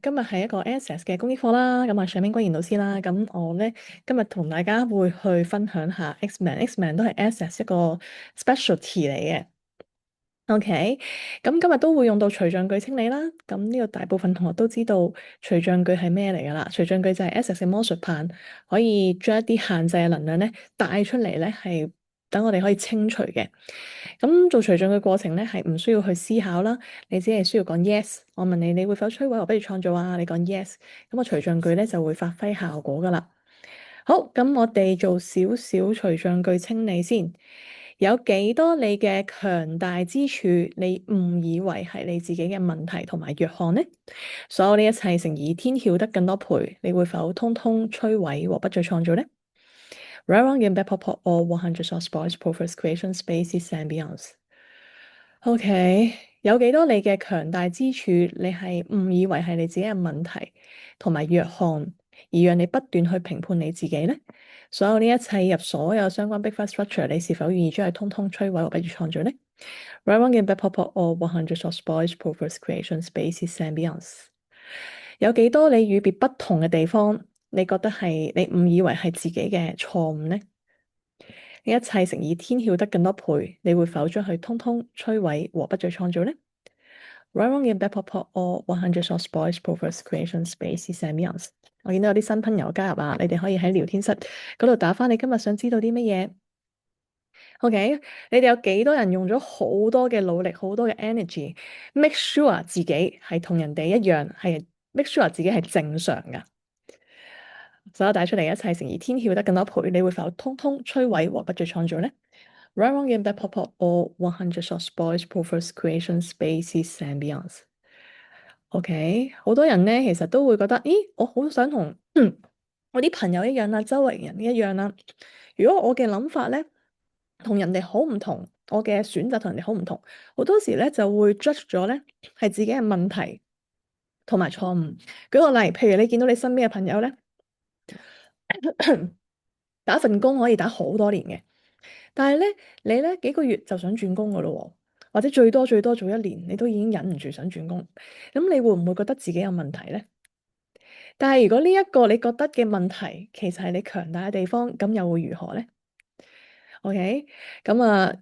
今日係一個 Access 嘅公益課啦，咁啊上面君賢老師啦，咁我咧今日同大家會去分享下 Xman 都係 Access 一個 specialty 嚟嘅。OK，咁今日都會用到除障句清理啦。咁呢個大部分同學都知道除障句係咩嚟噶啦？除障句就係 Access 嘅魔術棒，可以將一啲限制嘅能量咧帶出嚟咧，係等我哋可以清除嘅。咁做除障嘅過程咧，係唔需要去思考啦，你只係需要講 yes。我問你，你會否摧毀我不如創造啊？你講 yes，咁個除障句咧就會發揮效果噶啦。好，咁我哋做少少除障句清理先。有幾多你嘅強大之處，你誤以為係你自己嘅問題同埋弱項呢？所有呢一切乘以天曉得更多倍，你會否通通摧毀和不再創造呢？Right, wrong, good, bad, pop, pop, all 100 source boys, prophets, creation, spaces and beyonds。OK，有幾多你嘅強大之處，你係誤以為係你自己嘅問題同埋弱項，而讓你不斷去評判你自己呢？所有呢一切入所有相關 big five structure，你是否願意將佢通通摧毀或不如創造呢？Right, wrong, good, bad, pop, pop, all 100 source boys, prophets, creation, spaces and beyonds。有幾多你與別不同嘅地方，你覺得係你誤以為係自己嘅錯誤呢？呢一切乘以天曉得更多倍，你會否將佢通通摧毀和不再創造呢？Right, wrong, good, bad, pop, pop, all 100 source boys, prophets, creation, spaces and beyonds。我見到有啲新朋友加入啊，你哋可以喺聊天室嗰度打返你今日想知道啲乜嘢。OK，你哋有幾多人用咗好多嘅努力、好多嘅 energy，make sure 自己係同人哋一樣，係 make sure 自己係正常㗎。所有帶出嚟一切乘以天曉得更多倍，你會否通通摧毀和不再創造呢？Right, wrong, good, bad, pop, pop, all 100 source boys, prophets, creation, spaces and beyonds。OK，好多人咧其實都會覺得，咦，我好想同我啲朋友一樣啦，周圍人一樣啦。如果我嘅諗法咧同人哋好唔同，我嘅選擇同人哋好唔同，好多時咧就會 judge 咗咧係自己嘅問題同埋錯誤。舉個例，譬如你見到你身邊嘅朋友咧，打份工可以打好多年嘅，但係咧你咧幾個月就想轉工噶咯喎，或者最多最多做一年，你都已經忍唔住想轉工，咁你會唔會覺得自己有問題咧？但係如果呢一個你覺得嘅問題，其實係你強大嘅地方，咁又會如何咧？OK，咁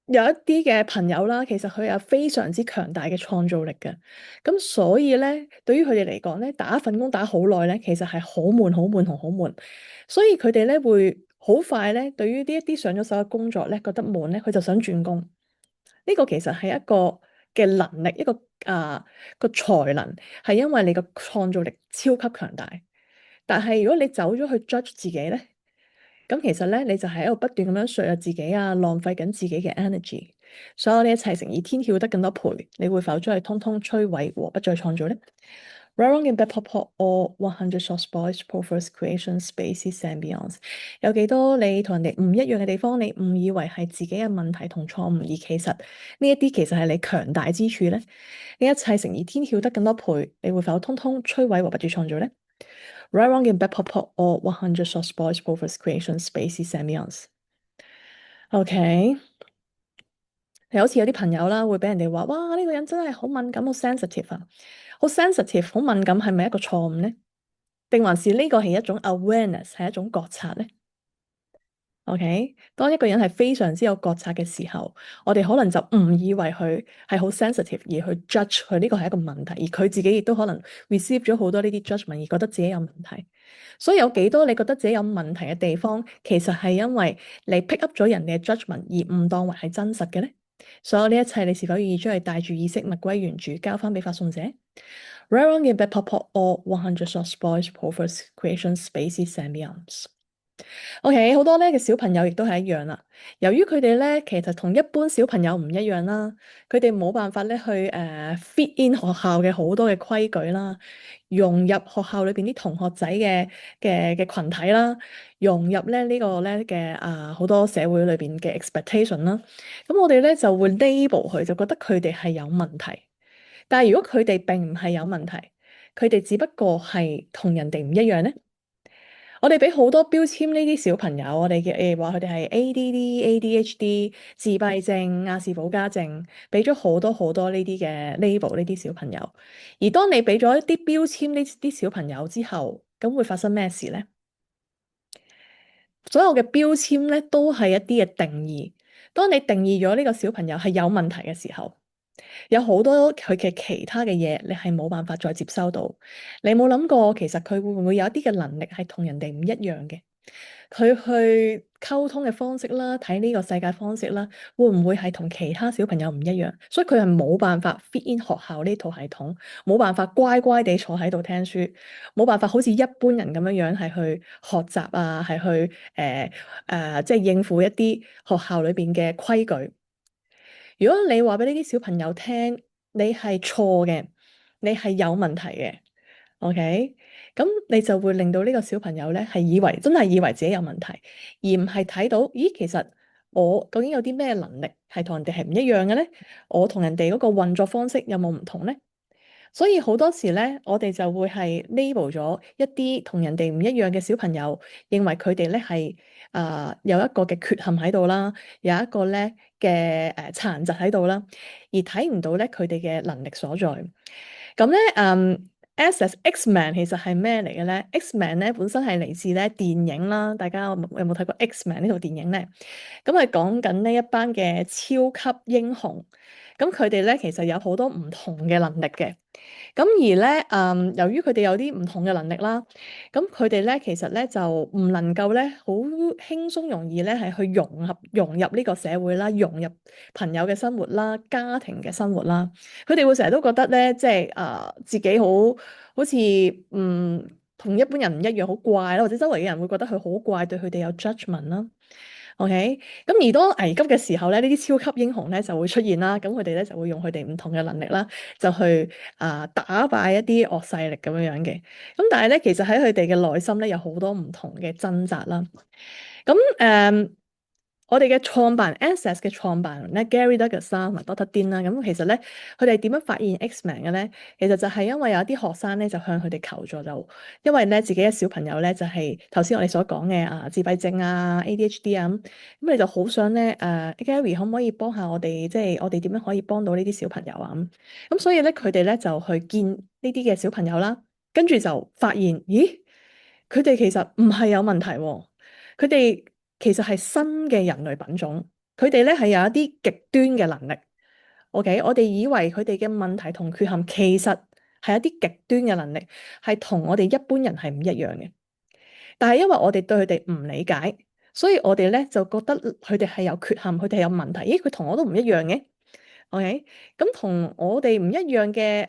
有一啲嘅朋友啦，其實佢有非常之強大嘅創造力嘅，咁所以咧，對於佢哋嚟講咧，打一份工打好耐咧，其實係好悶、好悶同好悶，所以佢哋咧會好快咧，對於呢一啲上咗手嘅工作咧，覺得悶咧，佢就想轉工。呢個其實係一個嘅能力，一個個才能，係因為你個創造力超級強大。但係如果你走咗去 judge 自己咧，咁其實咧你就係喺度不斷咁樣削弱自己啊，浪費緊自己嘅 energy。所有呢一切乘以天曉得更多倍，你會否將佢通通摧毀和不再創造咧？Right, wrong, good, bad, pop, pop, all 100 source boys, prophets, creation, spaces and beyonds。有幾多你同人哋唔一樣嘅地方，你誤以為係自己嘅問題同錯誤，而其實呢一啲其實係你強大之處咧？呢一切乘以天曉得更多倍，你會否通通摧毀和不再創造咧？Right, wrong, good, bad, pop, pop, all 100 source boys, prophets, creation, spaces and beyonds。OK，你好似有啲朋友啦，會俾人哋話，哇，呢個人真係好敏感，好 sensitive 啊，好 sensitive，好敏感，係咪一個錯誤咧？定還是呢個係一種 awareness，係一種覺察咧？OK，當一個人係非常之有覺察嘅時候，我哋可能就誤以為佢係好 sensitive，而去 judge 佢呢個係一個問題，而佢自己亦都可能 receive 咗好多呢啲 judgment，而覺得自己有問題。所以有幾多你覺得自己有問題嘅地方，其實係因為你 pick up 咗人哋嘅 judgment 而誤當為係真實嘅咧？所有呢一切，你是否願意將佢帶住意識物歸原主，交翻俾發送者？Right, wrong, good, bad, pop, pop, all 100 source boys, prophets, creation, spaces and beyonds。OK，好多咧嘅小朋友亦都係一樣啦。由於佢哋咧其實同一般小朋友唔一樣啦，佢哋冇辦法咧去fit in 學校嘅好多嘅規矩啦，融入學校裏邊啲同學仔嘅群體啦，融入咧呢個咧嘅好多社會裏邊嘅 expectation 啦。咁我哋咧就會 label 佢，就覺得佢哋係有問題。但係如果佢哋並唔係有問題，佢哋只不過係同人哋唔一樣咧。我哋俾好多標籤呢啲小朋友，我哋嘅話佢哋係 ADD、ADHD、自閉症、亞氏保加症，俾咗好多好多呢啲嘅 label 呢啲小朋友。而當你俾咗一啲標籤呢啲小朋友之後，咁會發生咩事咧？所有嘅標籤咧都係一啲嘅定義。當你定義咗呢個小朋友係有問題嘅時候，有好多佢嘅其他嘅嘢，你係冇辦法再接收到。你冇諗過，其實佢會唔會有一啲嘅能力係同人哋唔一樣嘅？佢去溝通嘅方式啦，睇呢個世界方式啦，會唔會係同其他小朋友唔一樣？所以佢係冇辦法 fit in 學校呢套系統，冇辦法乖乖地坐喺度聽書，冇辦法好似一般人咁樣樣係去學習啊，係去即係應付一啲學校裏邊嘅規矩。如果你話俾呢啲小朋友聽，你係錯嘅，你係有問題嘅，OK？咁你就會令到呢個小朋友咧係真係以為自己有問題，而唔係睇到，咦，其實我究竟有啲咩能力係同人哋係唔一樣嘅咧？我同人哋嗰個運作方式有冇唔同咧？所以好多時咧，我哋就會係 label 咗一啲同人哋唔一樣嘅小朋友，認為佢哋咧係有一個嘅缺陷喺度啦，有一個咧嘅殘疾喺度啦，而睇唔到咧佢哋嘅能力所在。咁咧X-Men 其實係咩嚟嘅咧？X-Men 咧本身係嚟自咧電影啦，大家有冇睇過 X-Men 呢套電影咧？咁係講緊呢一班嘅超級英雄，咁佢哋咧其實有好多唔同嘅能力嘅。咁而咧，由於佢哋有啲唔同嘅能力啦，咁佢哋咧其實咧就唔能夠咧好輕鬆容易咧係去融入呢個社會啦，融入朋友嘅生活啦，家庭嘅生活啦。佢哋會成日都覺得咧，即係自己好似同一般人唔一樣，好怪啦，或者周圍嘅人會覺得佢好怪，對佢哋有 judgment 啦。OK，咁而當危急嘅時候咧，呢啲超級英雄咧就會出現啦。咁佢哋咧就會用佢哋唔同嘅能力啦，就去打敗一啲惡勢力咁樣樣嘅。咁但係咧，其實喺佢哋嘅內心咧有好多唔同嘅掙扎啦。咁我哋嘅創辦人 Access 嘅創辦人咧 Gary Douglas 啦同埋 Dr. Dean 啦，咁其實咧佢哋點樣發現 X-Men 嘅咧？其實就係因為有啲學生咧就向佢哋求助，就因為咧自己嘅小朋友咧就係頭先我哋所講嘅自閉症啊 ADHD 啊咁你就好想咧Gary 可唔可以幫下我哋？即係我哋點樣可以幫到呢啲小朋友啊？咁所以咧佢哋咧就去見呢啲嘅小朋友啦，跟住就發現咦佢哋其實唔係有問題喎，佢哋其實係新嘅人類品種，佢哋咧係有一啲極端嘅能力。OK，我哋以為佢哋嘅問題同缺陷其實係一啲極端嘅能力，係同我哋一般人係唔一樣嘅。但係因為我哋對佢哋唔理解，所以我哋咧就覺得佢哋係有缺陷，佢哋係有問題。咦，佢同我都唔一樣嘅。OK，咁同我哋唔一樣嘅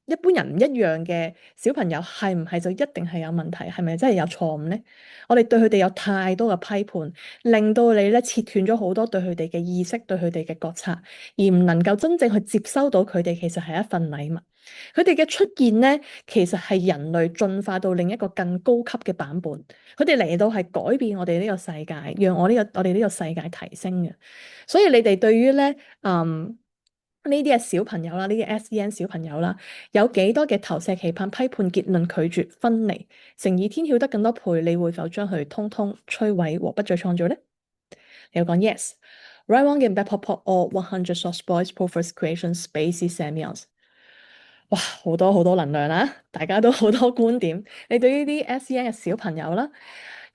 一般人唔一樣嘅小朋友係唔係就一定係有問題？係咪真係有錯誤咧？我哋對佢哋有太多嘅批判，令到你咧切斷咗好多對佢哋嘅意識、對佢哋嘅覺察，而唔能夠真正去接收到佢哋其實係一份禮物。佢哋嘅出現咧，其實係人類進化到另一個更高級嘅版本。佢哋嚟到係改變我哋呢個世界，讓我哋呢個世界提升嘅。所以你哋對於咧，呢啲係小朋友啦，呢啲 SEN 小朋友啦，有幾多嘅投射期盼、批判、結論、拒絕、分離，乘以天曉得更多倍，你會否將佢通通摧毀和不再創造呢？你要講 yes。Right one game back pop pop or 100 source boys profess creation spaces semions。哇，好多好多能量啦，大家都好多觀點。你對於啲 SEN 嘅小朋友啦，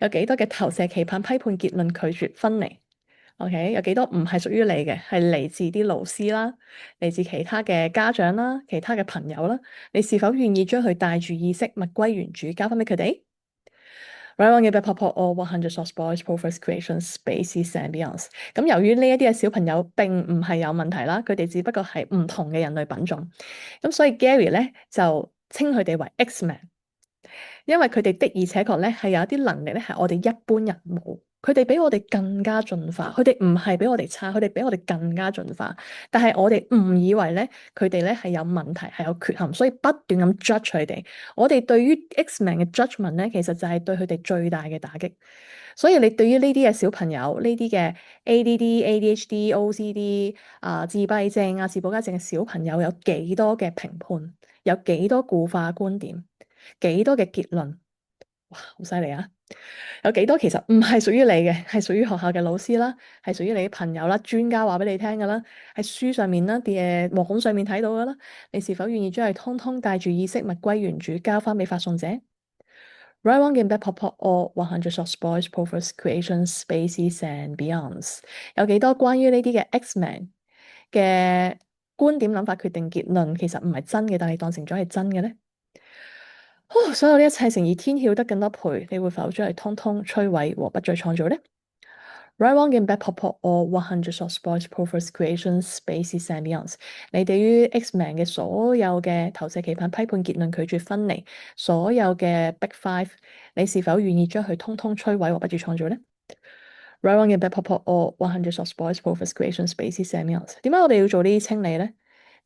有幾多嘅投射期盼、批判、結論、拒絕、分離？OK，有幾多唔係屬於你嘅，係嚟自啲老師啦，嚟自其他嘅家長啦，其他嘅朋友啦，你是否願意將佢帶住意識物歸原主，交翻俾佢哋？Right on 嘅 back pop pop or 100 source boys profess creation spaces and beyonds。咁由於呢一啲嘅小朋友並唔係有問題啦，佢哋只不過係唔同嘅人類品種，咁所以 Gary 咧就稱佢哋為 X-Men。因為佢哋的而且確咧係有一啲能力咧係我哋一般人冇，佢哋比我哋更加進化，佢哋唔係比我哋差，佢哋比我哋更加進化。但係我哋誤以為咧佢哋咧係有問題，係有缺陷，所以不斷咁 judge 佢哋。我哋對於 X-Men 嘅 judgment 咧，其實就係對佢哋最大嘅打擊。所以你對於呢啲嘅小朋友，呢啲嘅 ADD、ADHD、OCD 自閉症、亞氏保加症嘅小朋友，有幾多嘅評判，有幾多固化觀點？幾多嘅結論，哇，好犀利啊！有幾多其實唔係屬於你嘅，係屬於學校嘅老師啦，係屬於你啲朋友啦、專家話俾你聽㗎啦，喺書上面啦、網上面睇到㗎啦。你是否願意將佢通通帶住意識物歸原主，交翻俾發送者？Write one game back pop pop or 100 of spoils prophets creation spaces and beyonds。有幾多關於呢啲嘅 X-Men 嘅觀點、諗法、決定、結論，其實唔係真嘅，但係當成咗係真嘅咧？所有呢一切誠以天曉得更多倍，你會否將佢通通摧毀和不再創造呢？Write one game back pop pop or 100 of spoils prophets creation spaces and beyonds。你對於 X-Men 嘅所有嘅投射期盼、批判、結論、拒絕分離，所有嘅 Big Five，你是否願意將佢通通摧毀和不再創造呢？Write one game back pop pop or 100 of spoils prophets creation spaces and beyonds。點解我哋要做呢啲清理呢？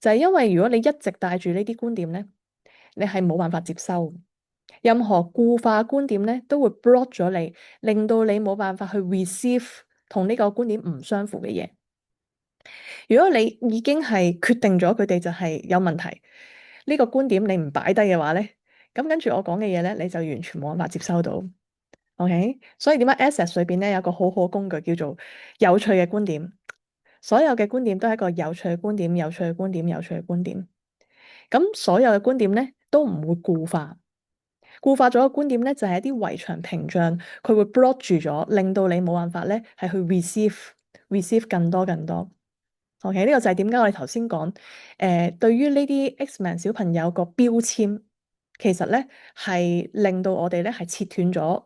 就係因為如果你一直帶住呢啲觀點呢，你係冇辦法接收。任何固化觀點咧，都會 block 咗你，令到你冇辦法去 receive 同呢個觀點唔相符嘅嘢。如果你已經係決定咗佢哋就係有問題，呢個觀點你唔擺低嘅話咧，咁跟住我講嘅嘢咧，你就完全冇辦法接收到。OK，所以點解 Access 裏邊咧有個好好工具叫做有趣嘅觀點，所有嘅觀點都係一個有趣嘅觀點，有趣嘅觀點，有趣嘅觀點。咁所有嘅觀點咧都唔會固化。固化咗嘅觀點咧，就係一啲圍牆屏障，佢會 block 住咗，令到你冇辦法咧係去 receive 更多更多。OK，呢個就係點解我哋頭先講對於呢啲 X-Men 小朋友個標籤，其實咧係令到我哋咧係切斷咗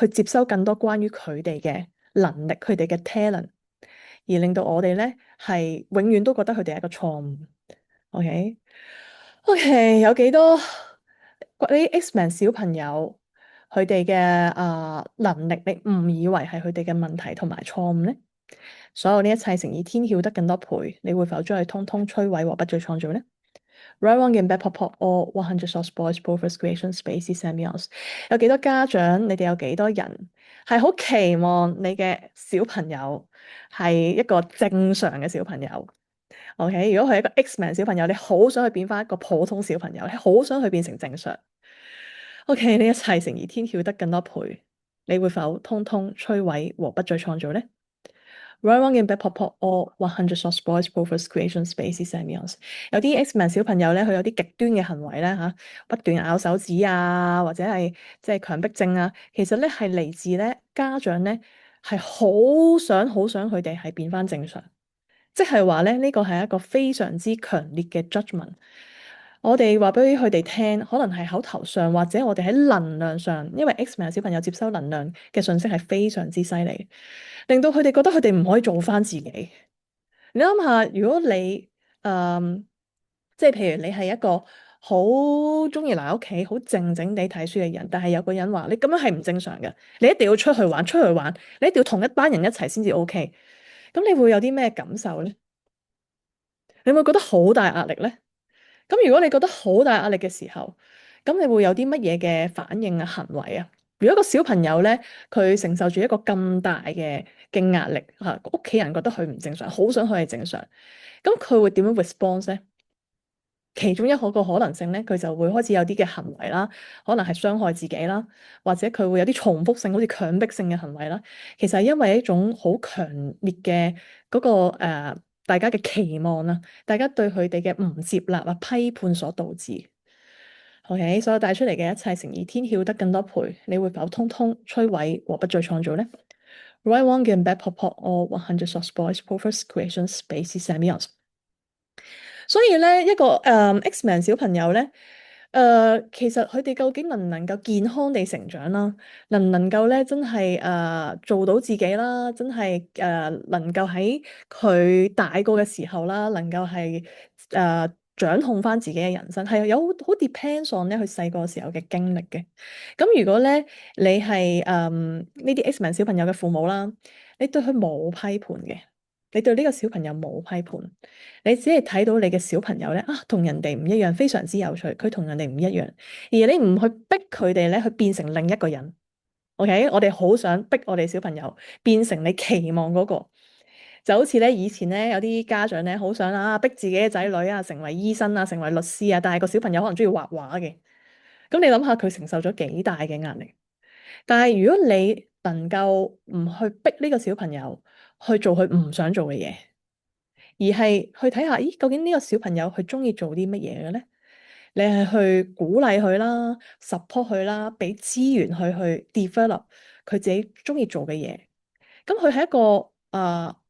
去接收更多關於佢哋嘅能力，佢哋嘅 talent，而令到我哋咧係永遠都覺得佢哋係一個錯誤。OK，有幾多？嗰啲 X-Men 小朋友佢哋嘅能力，你誤以為係佢哋嘅問題同埋錯誤咧？所有呢一切誠以天曉得更多倍，你會否將佢通通摧毀和不再創造咧？Write one game back pop pop or 100 of spoils prophets creation spaces and beyonds。有幾多家長？你哋有幾多人係好期望你嘅小朋友係一個正常嘅小朋友？OK，如果佢係一個 X-Men 小朋友，你好想去變翻一個普通小朋友，你好想去變成正常。OK，呢一切誠以天曉得更多倍，你會否通通摧毀和不再創造呢？Write one game back pop pop or 100 of spoils prophets creation spaces and beyonds。有啲 X-Men 小朋友咧，佢有啲極端嘅行為咧嚇，不斷咬手指啊，或者係即係強迫症啊，其實咧係嚟自咧家長咧係好想好想佢哋係變翻正常。即係話咧，呢個係一個非常之強烈嘅 judgment。我哋話俾佢哋聽，可能係口頭上，或者我哋喺能量上，因為 X-Men 小朋友接收能量嘅信息係非常之犀利，令到佢哋覺得佢哋唔可以做翻自己。你諗下，如果你即係譬如你係一個好中意留喺屋企、好靜靜地睇書嘅人，但係有個人話你咁樣係唔正常嘅，你一定要出去玩，出去玩，你一定要同一班人一齊先至 OK。咁你會有啲咩感受咧？你會覺得好大壓力咧？咁如果你覺得好大壓力嘅時候，咁你會有啲乜嘢嘅反應啊、行為啊？如果個小朋友咧，佢承受住一個咁大嘅壓力嚇，屋企人覺得佢唔正常，好想佢係正常，咁佢會點樣 response 咧？其中一個可能性咧，佢就會開始有啲嘅行為啦，可能係傷害自己啦，或者佢會有啲重複性，好似強迫性嘅行為啦。其實係因為一種好強烈嘅嗰個大家嘅期望啦，大家對佢哋嘅唔接納啊、批判所導致。OK，所有帶出嚟嘅一切誠以天曉得更多倍，你會否通通摧毀和不再創造呢？Write one game back pop pop or 100 of spoils prophets creation spaces and beyonds。所以咧，一個X-Men 小朋友咧，其實佢哋究竟能唔能夠健康地成長啦？能唔能夠咧真係做到自己啦？真係能夠喺佢大個嘅時候啦，能夠係掌控翻自己嘅人生，係有好 depends on 咧佢細個時候嘅經歷嘅。咁如果咧你係呢啲 X-Men 小朋友嘅父母啦，你對佢冇批判嘅。你對呢個小朋友冇批判，你只係睇到你嘅小朋友咧同人哋唔一樣，非常之有趣。佢同人哋唔一樣，而你唔去逼佢哋咧去變成另一個人。OK，我哋好想逼我哋小朋友變成你期望嗰個，就好似咧以前咧有啲家長咧好想逼自己嘅仔女成為醫生成為律師但係個小朋友可能中意畫畫嘅，咁你諗下佢承受咗幾大嘅壓力。但係如果你能夠唔去逼呢個小朋友去做佢唔想做嘅嘢，而係去睇下，咦，究竟呢個小朋友佢中意做啲乜嘢嘅咧？你係去鼓勵佢啦，support 佢啦，俾資源去 develop 佢自己中意做嘅嘢。咁佢喺一個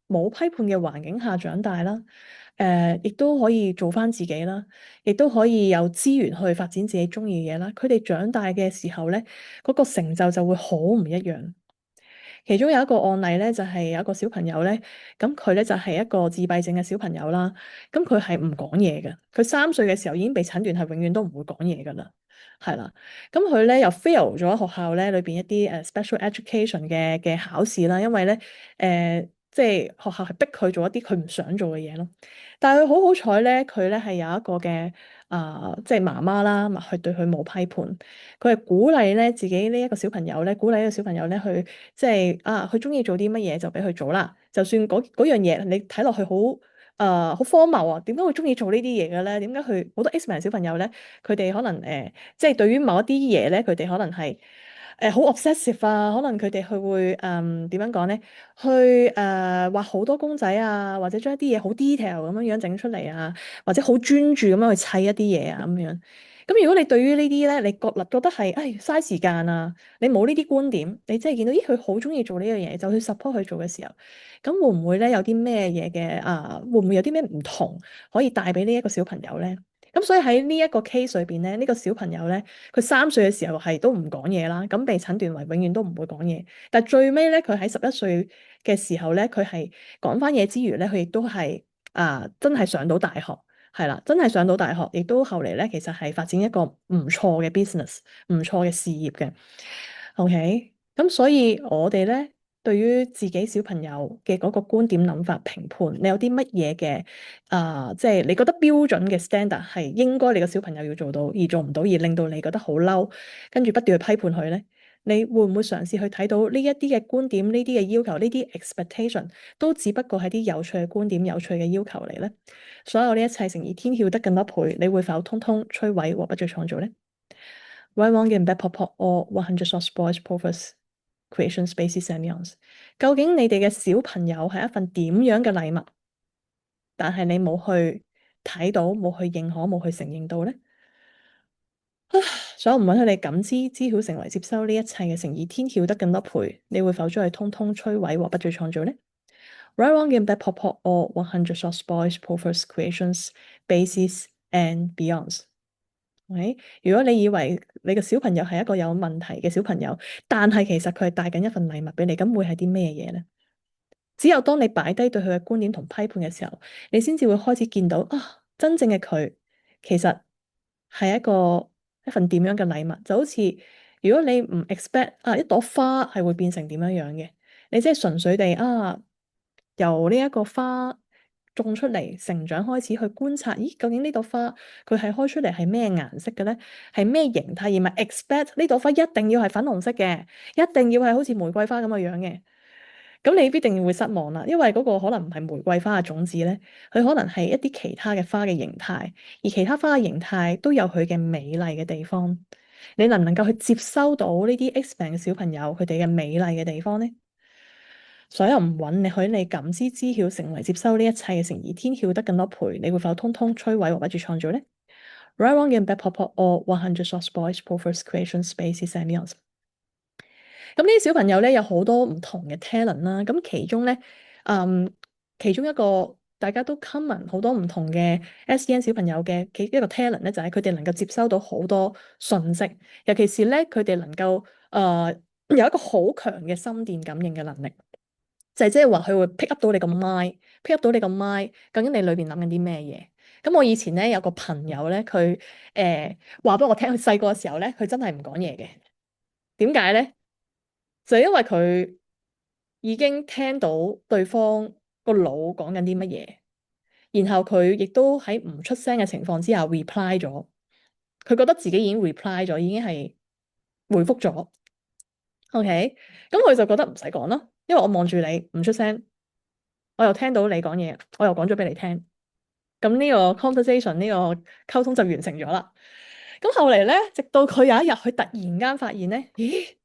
冇批判嘅環境下長大啦，亦都可以做翻自己啦，亦都可以有資源去發展自己中意嘅嘢啦。佢哋長大嘅時候咧，嗰個成就就會好唔一樣。其中有一個案例咧，就係有一個小朋友咧，咁佢咧就係一個自閉症嘅小朋友啦。咁佢係唔講嘢嘅，佢3歲嘅時候已經被診斷係永遠都唔會講嘢噶啦，係啦。咁佢咧又 fail 咗學校咧裏邊一啲special education 嘅考試啦，因為咧即係學校係逼佢做一啲佢唔想做嘅嘢咯。但係佢好好彩咧，佢咧係有一個嘅即係媽媽啦，咪去對佢冇批判，佢係鼓勵咧自己呢一個小朋友咧，鼓勵呢個小朋友咧去即係佢中意做啲乜嘢就俾佢做啦。就算嗰樣嘢你睇落去好荒謬啊，點解會中意做呢啲嘢嘅咧？點解佢好多 X-Men 小朋友咧，佢哋可能即係對於某一啲嘢咧，佢哋可能係好 obsessive 啊，可能佢哋佢會點樣講咧？去畫好多公仔啊，或者將一啲嘢好 detail 咁樣樣整出嚟啊，或者好專注咁樣去砌一啲嘢啊咁樣。咁如果你對於呢啲咧，你覺得係嘥時間啊，你冇呢啲觀點，你真係見到咦佢好中意做呢樣嘢，就去 support 佢做嘅時候，咁會唔會咧有啲咩嘢嘅會唔會有啲咩唔同可以帶俾呢一個小朋友咧？咁所以喺呢一個 case 裏邊咧，呢個小朋友咧，佢3歲嘅時候係都唔講嘢啦，咁被診斷為永遠都唔會講嘢。但係最尾咧，佢喺11歲嘅時候咧，佢係講翻嘢之餘咧，佢亦都係真係上到大學，係啦，真係上到大學，亦都後嚟咧，其實係發展一個唔錯嘅 business，唔錯嘅事業嘅。OK，咁所以我哋咧，對於自己小朋友嘅嗰個觀點、諗法、評判，你有啲乜嘢嘅即係你覺得標準嘅 standard 係應該你個小朋友要做到，而做唔到，而令到你覺得好嬲，跟住不斷去批判佢咧？你會唔會嘗試去睇到呢一啲嘅觀點、呢啲嘅要求、呢啲 expectation 都只不過係啲有趣嘅觀點、有趣嘅要求嚟咧？所有呢一切誠如天曉得更多倍，你會否通通摧毀和不再創造呢？Right, wrong, and bad, pop, pop, or 100 short spoils, proffers, creation, spaces, and beyonds。究竟你哋嘅小朋友係一份點樣嘅禮物？但係你冇去睇到，冇去認可，冇去承認到呢？所有唔允許你感知、知曉、成為、接收呢一切嘅誠意，天曉得更多倍，你會否將佢通通摧毀和不再創造呢？Right, wrong, and bad, pop, pop, or 100 short spoils, proffers, creations, bases, and beyonds。喂，如果你以為你個小朋友係一個有問題嘅小朋友，但係其實佢係帶緊一份禮物俾你，咁會係啲咩嘢咧？只有當你擺低對佢嘅觀點同批判嘅時候，你先至會開始見到真正嘅佢其實係一份點樣嘅禮物。就好似如果你唔 expect 一朵花係會變成點樣樣嘅，你即係純粹地由呢一個花種出嚟成長開始去觀察，咦，究竟呢朵花佢係開出嚟係咩顏色嘅咧？係咩形態？而唔係 expect 呢朵花一定要係粉紅色嘅，一定要係好似玫瑰花咁嘅樣嘅。咁你必定會失望啦，因為嗰個可能唔係玫瑰花嘅種子咧，佢可能係一啲其他嘅花嘅形態，而其他花嘅形態都有佢嘅美麗嘅地方。你能唔能夠去接收到呢啲 X 病嘅小朋友佢哋嘅美麗嘅地方咧？所有唔允你許你感知、知曉、成為、接收呢一切嘅誠意，天曉得更多倍，你會否通通摧毀和不住創造呢？Right, wrong, and bad, pop, pop, or 100 short spoils, proffers, creation, spaces, and beyonds。咁呢啲小朋友咧有好多唔同嘅 talent 啦，咁其中咧，其中一個大家都 common 好多唔同嘅 SEN 小朋友嘅其一個 talent 咧，就係佢哋能夠接收到好多信息，尤其是咧佢哋能夠有一個好強嘅心電感應嘅能力。就係即係話佢會 pick up 到你個 mind，pick up 到你個 mind，究竟你裏邊諗緊啲咩嘢？咁我以前咧有個朋友咧，佢話俾我聽，佢細個嘅時候咧，佢真係唔講嘢嘅。點解咧？就係因為佢已經聽到對方個腦講緊啲乜嘢，然後佢亦都喺唔出聲嘅情況之下 reply 咗。佢覺得自己已經 reply 咗，已經係回覆咗。OK，咁佢就覺得唔使講咯，因為我望住你唔出聲。我又聽到你講嘢，我又講咗俾你聽，咁呢個 conversation 呢個溝通就完成咗啦。咁後嚟咧，直到佢有一日，佢突然間發現咧，咦，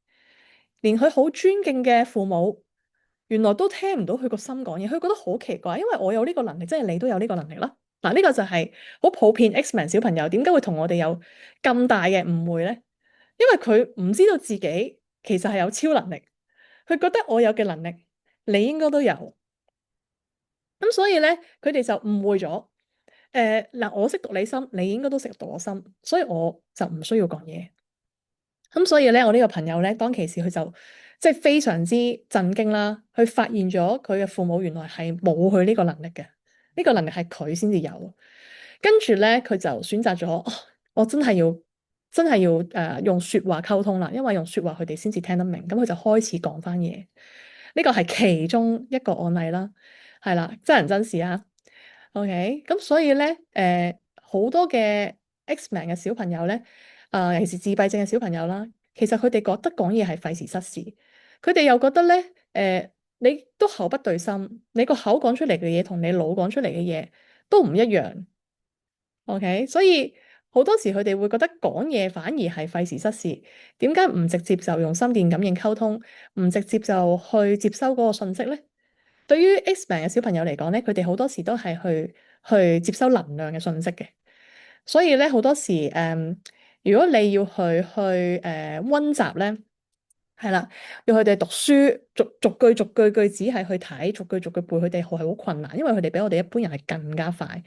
連佢好尊敬嘅父母，原來都聽唔到佢個心講嘢，佢覺得好奇怪，因為我有呢個能力，即係你都有呢個能力啦。嗱，呢個就係好普遍 Xman 小朋友點解會同我哋有咁大嘅誤會咧？因為佢唔知道自己其實係有超能力，佢覺得我有嘅能力，你應該都有。咁所以咧，佢哋就誤會咗。嗱，我識讀你心，你應該都識讀我心，所以我就唔需要講嘢。咁所以咧，我呢個朋友咧，當其時佢就即係非常之震驚啦，佢發現咗佢嘅父母原來係冇佢呢個能力嘅，呢個能力係佢先至有。跟住咧，佢就選擇咗，哦，我真係要用説話溝通啦，因為用説話佢哋先至聽得明。咁佢就開始講翻嘢，呢個係其中一個案例啦，係啦，真人真事啊。OK，咁所以咧，好多嘅 Xman 嘅小朋友咧，尤其是自閉症嘅小朋友啦，其實佢哋覺得講嘢係費時失事，佢哋又覺得咧，你都口不對心，你個口講出嚟嘅嘢同你腦講出嚟嘅嘢都唔一樣。OK，所以好多時佢哋會覺得講嘢反而係費時失事，點解唔直接就用心電感應溝通，唔直接就去接收嗰個信息咧？對於 Xman 嘅小朋友嚟講咧，佢哋好多時都係去接收能量嘅信息嘅，所以咧好多時如果你要去溫習咧，係啦，要佢哋讀書逐句句子係去睇，逐句逐句背，佢哋係好困難，因為佢哋比我哋一般人係更加快。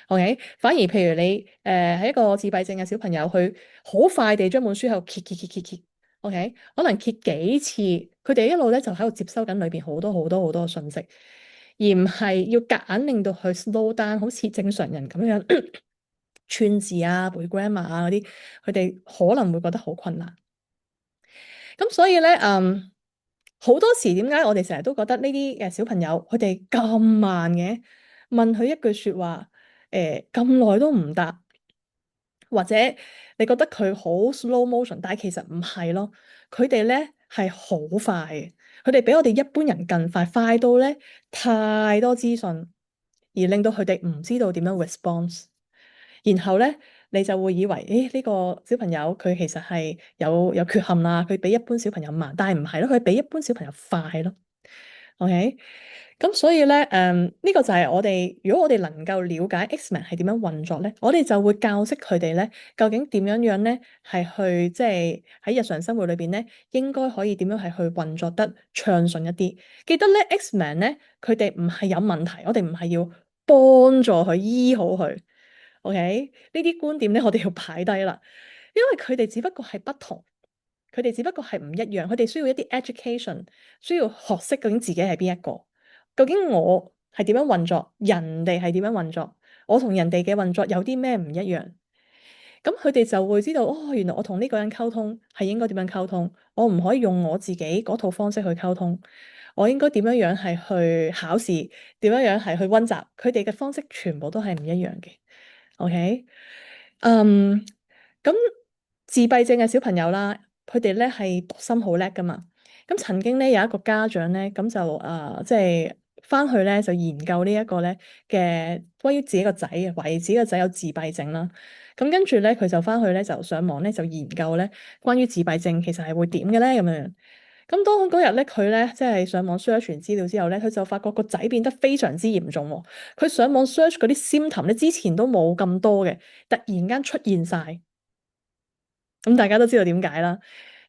OK，反而譬如你係一個自閉症嘅小朋友，佢好快地將本書喺度揭。OK，可能揭幾次，佢哋一路咧就喺度接收緊裏邊好多嘅信息，而唔係要夾硬令到佢 slow down，好似正常人咁樣串字啊、背 grammar 啊嗰啲，佢哋可能會覺得好困難。咁所以咧，好多時點解我哋成日都覺得呢啲小朋友佢哋咁慢嘅？問佢一句説話，咁耐都唔答，或者你覺得佢好 slow motion，但係其實唔係咯，佢哋咧係好快嘅，佢哋比我哋一般人更快，快到咧太多資訊，而令到佢哋唔知道點樣 response。然後咧，你就會以為，誒呢個小朋友佢其實係有缺陷啦，佢比一般小朋友慢，但係唔係咯，佢比一般小朋友快咯。OK，咁所以咧，呢個就係我哋，如果我哋能夠了解 Xman 係點樣運作咧，我哋就會教識佢哋咧，究竟點樣樣咧，係去即係喺日常生活裏邊咧，應該可以點樣係去運作得暢順一啲。記得咧，Xman 咧，佢哋唔係有問題，我哋唔係要幫助佢醫好佢。OK，呢啲觀點咧，我哋要擺低啦，因為佢哋只不過係不同。佢哋只不過係唔一樣，佢哋需要一啲 education，需要學識究竟自己係邊一個，究竟我係點樣運作，人哋係點樣運作，我同人哋嘅運作有啲咩唔一樣，咁佢哋就會知道，哦，原來我同呢個人溝通係應該點樣溝通，我唔可以用我自己嗰套方式去溝通，我應該點樣樣係去考試，點樣樣係去溫習，佢哋嘅方式全部都係唔一樣嘅。OK，咁自閉症嘅小朋友啦，佢哋咧係讀心好叻噶嘛。咁曾經咧有一個家長咧，咁就即係翻去咧就研究呢一個咧嘅關於自己個仔嘅，懷疑自己個仔有自閉症啦。咁跟住咧佢就翻去咧就上網咧就研究咧關於自閉症其實係會點嘅咧咁樣。咁當嗰日咧佢咧即係上網 search 完資料之後咧，佢就發覺個仔變得非常之嚴重喎。佢上網 search 嗰啲 symptom 咧之前都冇咁多嘅，突然間出現晒。咁大家都知道點解啦，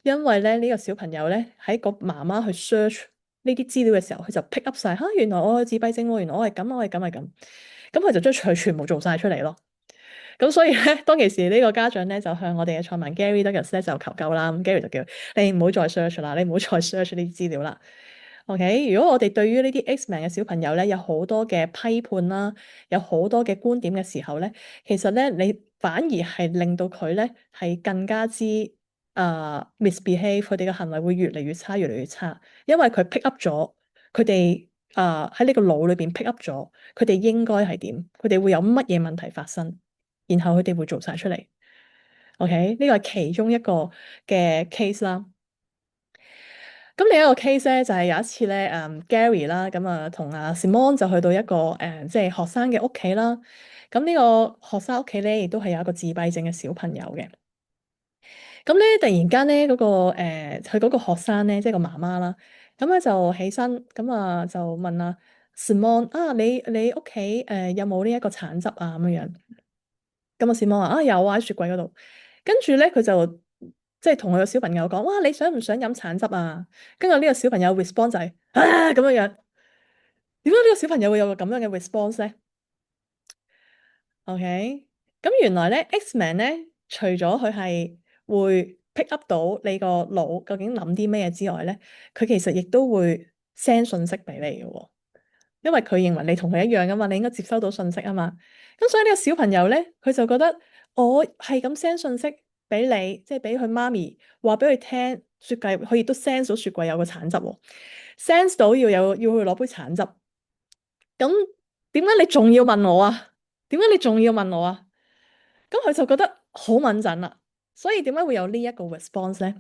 因為咧呢個小朋友咧喺個媽媽去 search 呢啲資料嘅時候，佢就 pick up 晒嚇，原來我有自閉症喎，原來我係咁，我係咁係咁，咁佢就將佢全部做晒出嚟咯。咁所以咧，當其時呢個家長咧就向我哋嘅創辦 Gary Douglas 咧就求救啦。咁 Gary 就叫你唔好再 search 啦，你唔好再 search 呢啲資料啦。OK，如果我哋對於呢啲 Xman 嘅小朋友咧有好多嘅批判啦，有好多嘅觀點嘅時候咧，其實咧你反而係令到佢咧係更加之misbehave，佢哋嘅行為會越嚟越差，越嚟越差，因為佢 pick up 咗佢哋喺呢個腦裏邊 pick up 咗佢哋應該係點，佢哋會有乜嘢問題發生，然後佢哋會做晒出嚟。OK，呢個係其中一個嘅 case 啦。咁另一個 case 咧，就係有一次咧，Gary 啦，咁啊同阿 Simon 就去到一個即係學生嘅屋企啦。咁呢個學生屋企咧，亦都係有一個自閉症嘅小朋友嘅。咁咧突然間咧佢嗰個學生咧，即係個媽媽啦，咁咧就起身，咁啊就問啊 Simon 啊，你屋企有冇呢一個橙汁啊咁樣樣？咁啊 Simon 話啊有啊喺雪櫃嗰度，跟住咧佢就即係同佢個小朋友講，哇你想唔想飲橙汁啊？跟住呢個小朋友 response 就係啊咁樣樣，點解呢個小朋友會有個咁樣嘅 response 咧？OK，咁原來咧 Xman 咧，除咗佢係會 pick up 到你個腦究竟諗啲咩之外咧，佢其實亦都會 send 信息俾你嘅喎，因為佢認為你同佢一樣噶嘛，你應該接收到信息啊嘛。咁所以呢個小朋友咧，佢就覺得我係咁 send 信息俾你，即係俾佢媽咪話俾佢聽，雪櫃佢亦都 sense 到雪櫃有個橙汁喎，sense 到要去攞杯橙汁。咁點解你仲要問我啊？點解你仲要問我啊？咁佢就覺得好敏感啦，所以點解會有呢一個 response 咧？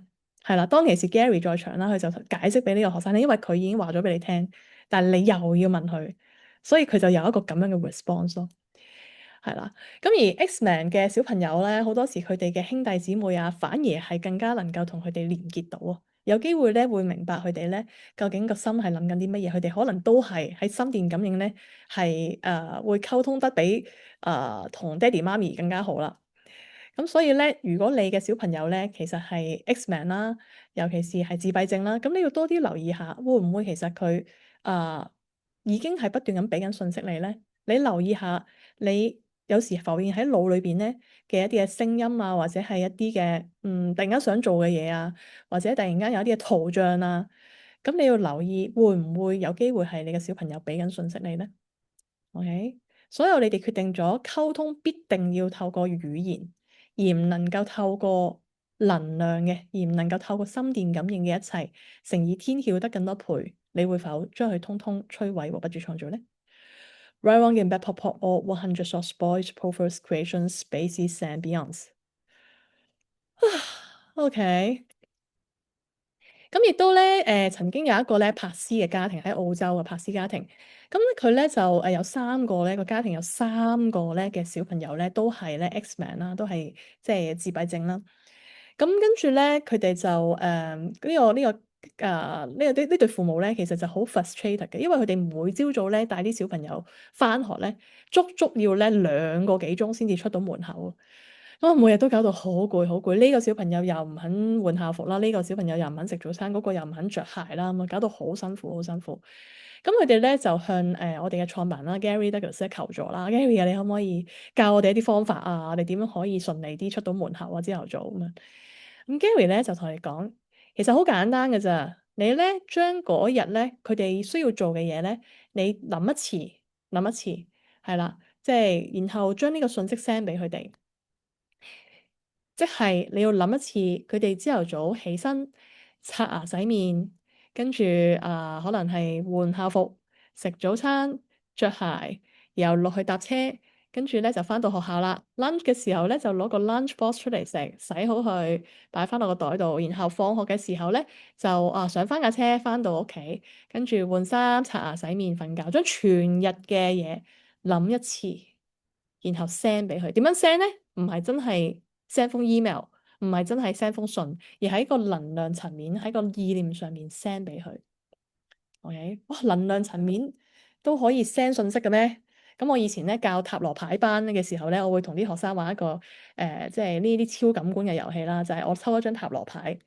係啦，當其時 Gary 在場啦，佢就解釋俾呢個學生咧，因為佢已經話咗俾你聽，但係你又要問佢，所以佢就有一個咁樣嘅 response 咯。係啦，咁而 Xman 嘅小朋友咧，好多時佢哋嘅兄弟姊妹啊，反而係更加能夠同佢哋連結到啊，有機會咧會明白佢哋咧究竟個心係諗緊啲乜嘢，佢哋可能都係喺心電感應咧係會溝通得比同爹哋媽咪更加好啦。咁所以咧，如果你嘅小朋友咧其實係 Xman 啦，尤其是係自閉症啦，咁你要多啲留意下，會唔會其實佢已經係不斷咁俾緊信息你咧？你留意下，你有時浮現喺腦裏邊咧嘅一啲嘅聲音啊，或者係一啲嘅突然間想做嘅嘢啊，或者突然間有一啲嘅圖像啊，咁你要留意會唔會有機會係你嘅小朋友俾緊信息你咧？OK，所以你哋決定咗溝通必定要透過語言，而唔能夠透過能量嘅，而唔能夠透過心電感應嘅一切，誠以天曉得更多倍，你會否將佢通通摧毀和不住創造呢？Right, wrong, and bad, pop, pop, all 100 short spoils, proffers, creations, spaces and beyonds。OK，咁亦都咧，曾經有一個咧柏斯嘅家庭喺澳洲嘅柏斯家庭，咁咧佢咧就有三個咧個家庭有三個咧嘅小朋友咧都係咧 Xman 啦，都係即係自閉症啦。咁跟住咧，佢哋就呢對父母咧，其實就好 frustrated 嘅，因為佢哋每朝早咧帶啲小朋友翻學咧，足足要咧2個幾鐘先至出到門口。咁啊，每日都搞到好攰好攰。呢個小朋友又唔肯換校服啦，呢個小朋友又唔肯食早餐，嗰個又唔肯着鞋啦，咁啊搞到好辛苦好辛苦。咁佢哋咧就向我哋嘅創辦人啦 Gary Douglas 求助啦，Gary 啊，你可唔可以教我哋一啲方法啊？我哋點樣可以順利啲出到門口啊？朝頭早咁樣。咁 Gary 咧就同你講，其實好簡單嘅咋。你咧將嗰日咧佢哋需要做嘅嘢咧，你諗一次，諗一次，係啦，即係然後將呢個信息 send 俾佢哋。即係你要諗一次，佢哋朝頭早起身刷牙洗面，跟住可能係換校服、食早餐、着鞋，然後落去搭車，跟住咧就翻到學校啦。lunch 嘅時候咧就攞個 lunch box 出嚟食，洗好佢，擺翻落個袋度。然後放學嘅時候咧就上翻架車翻到屋企，跟住換衫、刷牙、洗面、瞓覺，將全日嘅嘢諗一次，然後 send 俾佢。點樣 send 咧？唔係真係 send 封 email，唔係真係 send 封信，而喺個能量層面，喺個意念上面 send 俾佢。OK，哇，能量層面都可以 send 信息嘅咩？咁我以前咧教塔羅牌班嘅時候咧，我會同啲學生玩一個即係呢啲超感官嘅遊戲啦，就係我抽一張塔羅牌，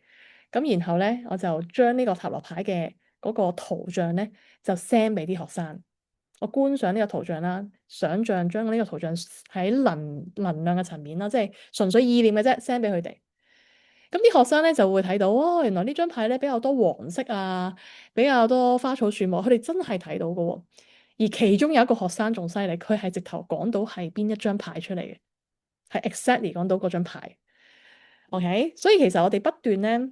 咁然後咧我就將呢個塔羅牌嘅嗰個圖像咧就 send 俾啲學生。我觀賞呢個圖像啦，想像將呢個圖像喺能量嘅層面啦，即係純粹意念嘅啫，send 俾佢哋。咁啲學生咧就會睇到，哦，原來呢張牌咧比較多黃色啊，比較多花草樹木，佢哋真係睇到嘅喎。而其中有一個學生仲犀利，佢係直頭講到係邊一張牌出嚟嘅，係 exactly 講到嗰張牌。OK，所以其實我哋不斷咧。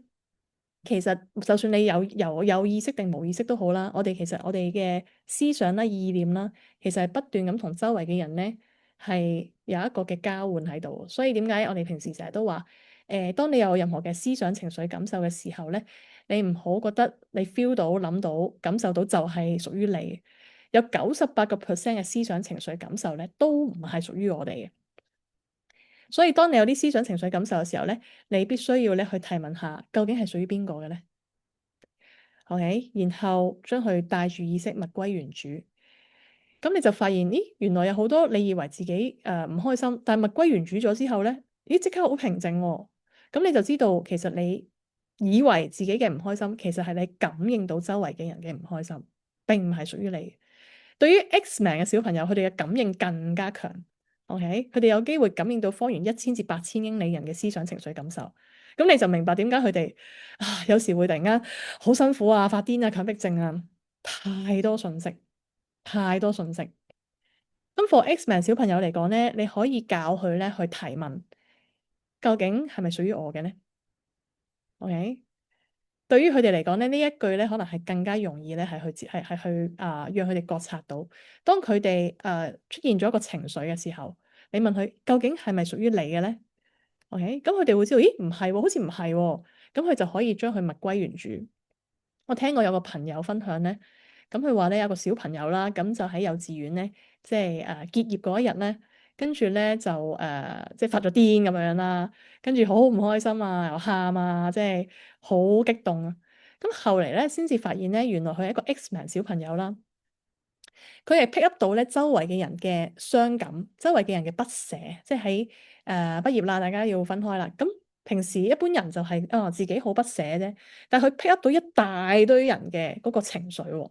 其實就算你有意識定冇意識都好啦，我哋嘅思想啦、意念啦，其實係不斷咁同周圍嘅人咧係有一個嘅交換喺度。所以點解我哋平時成日都話，當你有任何嘅思想、情緒、感受嘅時候咧，你唔好覺得你 feel 到、諗到、感受到就係屬於你。有98%嘅思想、情緒、感受咧都唔係屬於我哋嘅。所以當你有啲思想情緒感受嘅時候咧，你必須要咧去提問下，究竟係屬於邊個嘅咧？OK，然後將佢帶住意識物歸原主。咁你就發現，咦，原來有好多你以為自己唔開心，但係物歸原主咗之後咧，咦，即刻好平靜喎。咁你就知道其實你以為自己嘅唔開心，其實係你感應到周圍嘅人嘅唔開心，並唔係屬於你。對於 X-Man 嘅小朋友，佢哋嘅感應更加強。OK，佢哋有機會感應到方圓1000至8000英里人嘅思想情緒感受。咁你就明白點解佢哋有時會突然間好辛苦啊、發癲啊、強迫症啊，太多信息，太多信息。咁 for X-Man 小朋友嚟講咧，你可以教佢咧去提問，究竟係咪屬於我嘅咧？OK。對於佢哋嚟講咧，呢一句咧可能係更加容易咧，係去讓佢哋覺察到，當佢哋出現咗一個情緒嘅時候，你問佢究竟係咪屬於你嘅咧？OK，咁佢哋會知道，咦，唔係喎，好似唔係喎，咁佢就可以將佢物歸原主。我聽過有個朋友分享咧，咁佢話咧有個小朋友啦，咁就喺幼稚園咧，即係結業嗰一日咧，跟住咧就即係發咗癲咁樣啦，跟住好唔開心啊，又喊啊，即係好激動啊。咁後嚟咧先至發現咧，原來佢係一個 X-Man 小朋友啦。佢係 pick up 到咧周圍嘅人嘅傷感，周圍嘅人嘅不捨，即係喺畢業啦，大家要分開啦。咁平時一般人就係自己好不捨啫，但係佢 pick up 到一大堆人嘅嗰個情緒喎，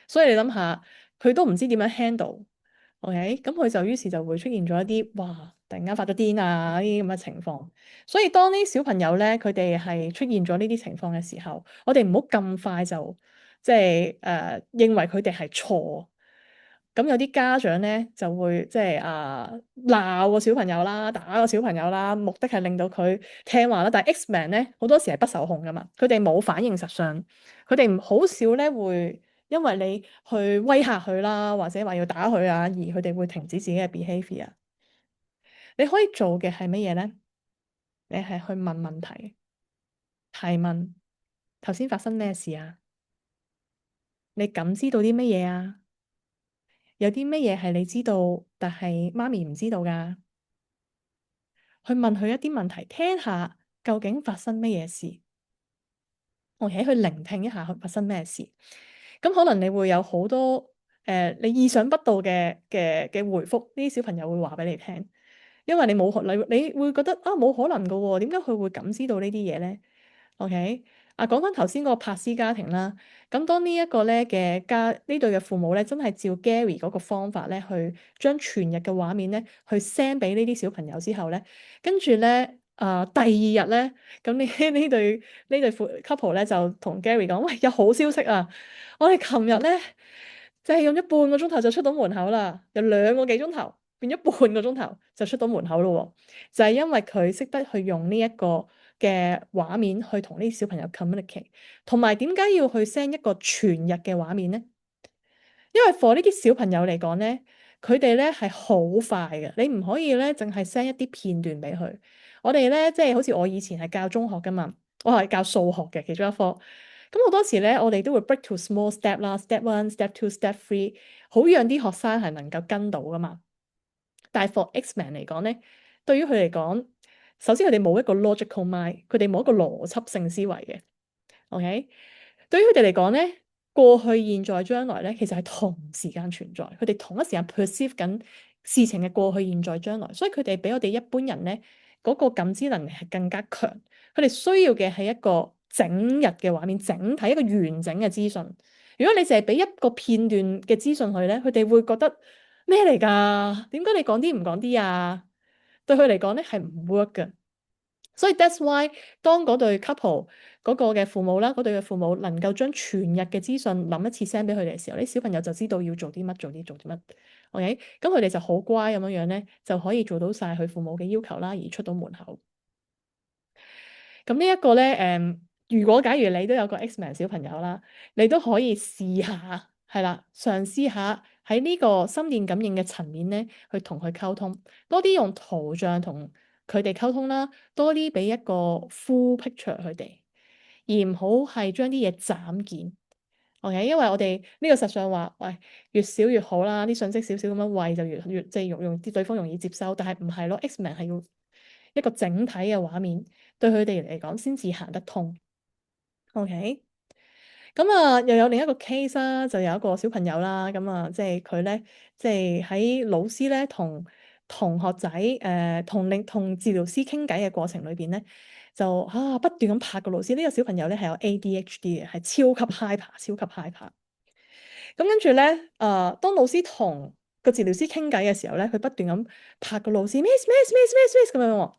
所以你諗下，佢都唔知點樣 handle，OK？咁佢就於是就會出現咗一啲哇，突然間發咗癲啊呢啲咁嘅情況。所以當啲小朋友咧，佢哋係出現咗呢啲情況嘅時候，我哋唔好咁快就即係認為佢哋係錯。咁有啲家長咧就會即係鬧個小朋友啦，打個小朋友啦，目的係令到佢聽話啦。但係 X-Man 咧好多時係不受控噶嘛，佢哋冇反應實相，佢哋唔好少咧會因為你去威嚇佢啦，或者話要打佢啊，而佢哋會停止自己嘅 behavior。你可以做嘅係乜嘢咧？你係去問問題，提問頭先發生咩事啊？你感知到啲乜嘢啊？有啲乜嘢係你知道，但係媽咪唔知道㗎？去問佢一啲問題，聽下究竟發生乜嘢事。我而去聆聽一下佢發生咩事。咁可能你會有好多你意想不到嘅回覆，呢啲小朋友會話俾你聽。因為你冇你會覺得冇可能㗎喎，點解佢會感知到呢啲嘢咧？OK，講翻頭先嗰個柏斯家庭啦，咁當呢一個咧嘅呢對嘅父母咧，真係照 Gary 嗰個方法咧，去將全日嘅畫面咧，去 send 俾呢啲小朋友之後咧，跟住咧第二日咧，咁呢對couple 咧就同 Gary 講：喂，有好消息啊！我哋琴日咧就係用咗半個鐘頭就出到門口啦，由2個幾鐘頭變咗半個鐘頭就出到門口咯喎，就係因為佢識得去用呢一個嘅畫面去同呢啲小朋友 communicate，同埋點解要去 send 一個全日嘅畫面咧？因為 for 呢啲小朋友嚟講咧，佢哋咧係好快嘅，你唔可以咧淨係 send 一啲片段俾佢。我哋咧即係好似我以前係教中學噶嘛，我係教數學嘅其中一科。咁好多時咧，我哋都會 break to small step 啦，step 1、step 2、step 3，好讓啲學生係能夠跟到噶嘛。但係 for X-Man 嚟講咧，對於佢嚟講，首先佢哋冇一個 logical mind，佢哋冇一個邏輯性思維嘅。OK，對於佢哋嚟講咧，過去、現在、將來咧，其實係同時間存在，佢哋同一時間 perceive 緊事情嘅過去、現在、將來，所以佢哋比我哋一般人咧嗰個感知能力係更加強。佢哋需要嘅係一個整日嘅畫面，整體一個完整嘅資訊。如果你淨係俾一個片段嘅資訊佢咧，佢哋會覺得咩嚟㗎？點解你講啲唔講啲啊？對佢嚟講咧係唔 work 嘅。所以 that's why 當嗰對 couple 嗰個嘅父母啦，嗰對嘅父母能夠將全日嘅資訊諗一次 send 俾佢哋嘅時候，啲小朋友就知道要做啲乜，做啲乜。OK，咁佢哋就好乖咁樣咧，就可以做到晒佢父母嘅要求啦，而出到門口。咁呢一個咧，如果假如你都有個 X-Man 小朋友啦，你都可以試下，係啦，嘗試下喺呢個心電感應嘅層面咧，去同佢溝通，多啲用圖像同佢哋溝通啦，多啲俾一個 full picture 佢哋，而唔好係將啲嘢斬件。OK，因為我哋呢個實上話，喂，越少越好啦，啲信息少少咁樣餵就越即係容易對方容易接收，但係唔係咯，X-Men 係要一個整體嘅畫面，對佢哋嚟講先至行得通。OK，咁啊又有另一個 case 啦，就有一個小朋友啦，咁啊即係佢咧，即係喺老師咧同同學仔同治療師傾偈嘅過程裏邊咧，就不斷咁拍個老師。呢個小朋友咧係有 ADHD 嘅，係超級 hyper，超級 hyper。咁跟住咧，當老師同個治療師傾偈嘅時候咧，佢不斷咁拍個老師，miss 咁樣喎，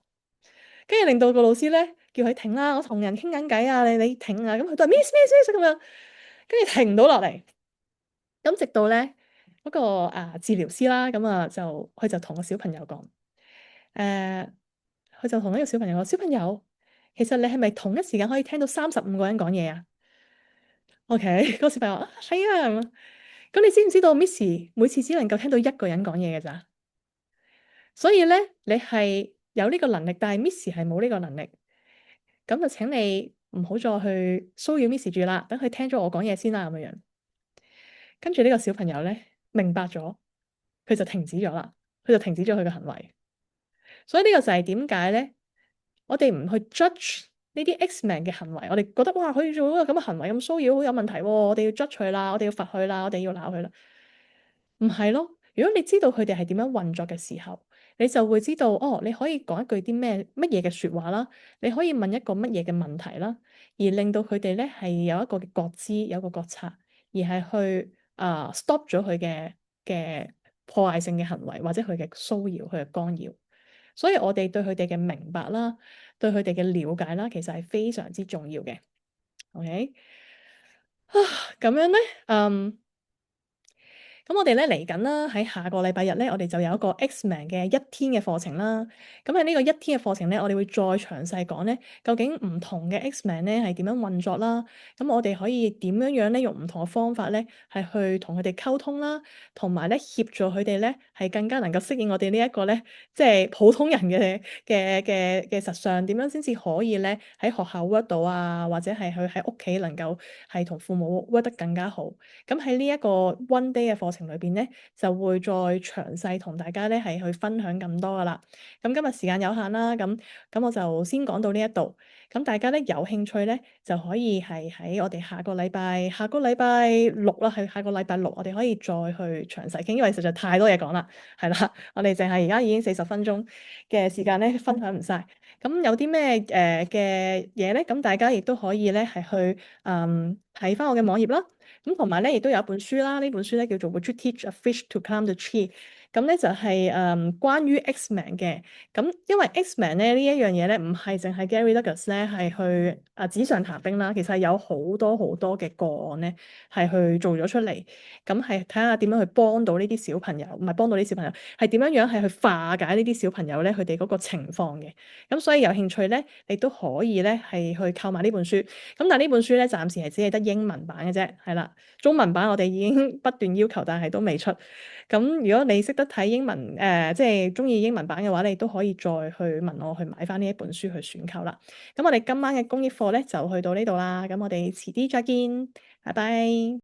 跟住令到個老師咧叫佢停啦，我同人傾緊偈啊，你停啊，咁佢都係 miss 咁樣，跟住停唔到落嚟。咁直到咧嗰個治療師啦，咁佢就同個小朋友講，誒，佢就同呢個小朋友講，小朋友，其實你係咪同一時間可以聽到35個人講嘢啊？OK，嗰個小朋友係啊。咁你知唔知道 Miss 每次只能夠聽到一個人講嘢嘅咋？所以咧，你係有呢個能力，但係 Miss 係冇呢個能力。咁就請你唔好再去騷擾 Miss 住啦，等佢聽咗我講嘢先啦，咁樣樣。跟住呢個小朋友咧明白咗，佢就停止咗啦，佢就停止咗佢嘅行為。所以呢個就係點解咧？我哋唔去 judge 呢啲 X-Men 嘅行為，我哋覺得哇，佢做嗰個咁嘅行為咁騷擾，好有問題喎，我哋要 judge 佢啦，我哋要罰佢啦，我哋要鬧佢啦。唔係咯，如果你知道佢哋係點樣運作嘅時候，你就會知道哦，你可以講一句啲乜嘢嘅説話啦，你可以問一個乜嘢嘅問題啦，而令到佢哋咧係有一個嘅覺知，有個覺察，而係去stop 咗佢嘅破壞性嘅行為，或者佢嘅騷擾、佢嘅干擾。所以我哋對佢哋嘅明白啦，對佢哋嘅了解啦，其實係非常之重要嘅。OK，咁樣咧，咁我哋咧嚟緊啦，喺下個禮拜日咧，我哋就有一個 X-Men 嘅一天嘅課程啦。咁喺呢個一天嘅課程咧，我哋會再詳細講咧，究竟唔同嘅 X-Men 咧係點樣運作啦。咁我哋可以點樣樣咧，用唔同嘅方法咧，係去同佢哋溝通啦，同埋咧協助佢哋咧係更加能夠適應我哋呢一個咧，即係普通人嘅實相，點樣先至可以咧喺學校 work 到啊，或者係佢喺屋企能夠係同父母 work 得更加好。咁喺呢一個 one day 嘅課程裏邊咧，就會再詳細同大家咧係去分享咁多噶啦。咁今日時間有限啦，咁我就先講到呢一度。咁大家咧有興趣咧，就可以係喺我哋下個禮拜六啦，係下個禮拜六，我哋可以再去詳細傾，因為實在太多嘢講啦，係啦，我哋淨係而家已經40分鐘嘅時間咧，分享唔晒。咁有啲咩嘅嘢咧？咁大家亦都可以咧係去睇翻我嘅網頁啦。咁同埋咧，亦都有一本書啦。呢本書咧叫做《Would You Teach a Fish to Climb the Tree》？咁咧就係關於 X-Men 嘅。咁因為 X-Men 咧呢一樣嘢咧，唔係淨係 Gary Douglas 咧係去紙上談兵啦。其實有好多好多嘅個案咧係去做咗出嚟。咁係睇下點樣去幫到呢啲小朋友，唔係幫到呢啲小朋友，係點樣樣係去化解呢啲小朋友咧佢哋嗰個情況嘅。咁所以有興趣咧，你都可以咧係去購買呢本書。咁但係呢本書咧暫時係只係得英文版嘅啫，係啦。中文版我哋已經不斷要求，但係都未出。咁如果你識得睇英文，即係中意英文版嘅話，你都可以再去問我去買翻呢一本書去選購啦。咁我哋今晚嘅公益課咧就去到呢度啦。咁我哋遲啲再見，拜拜。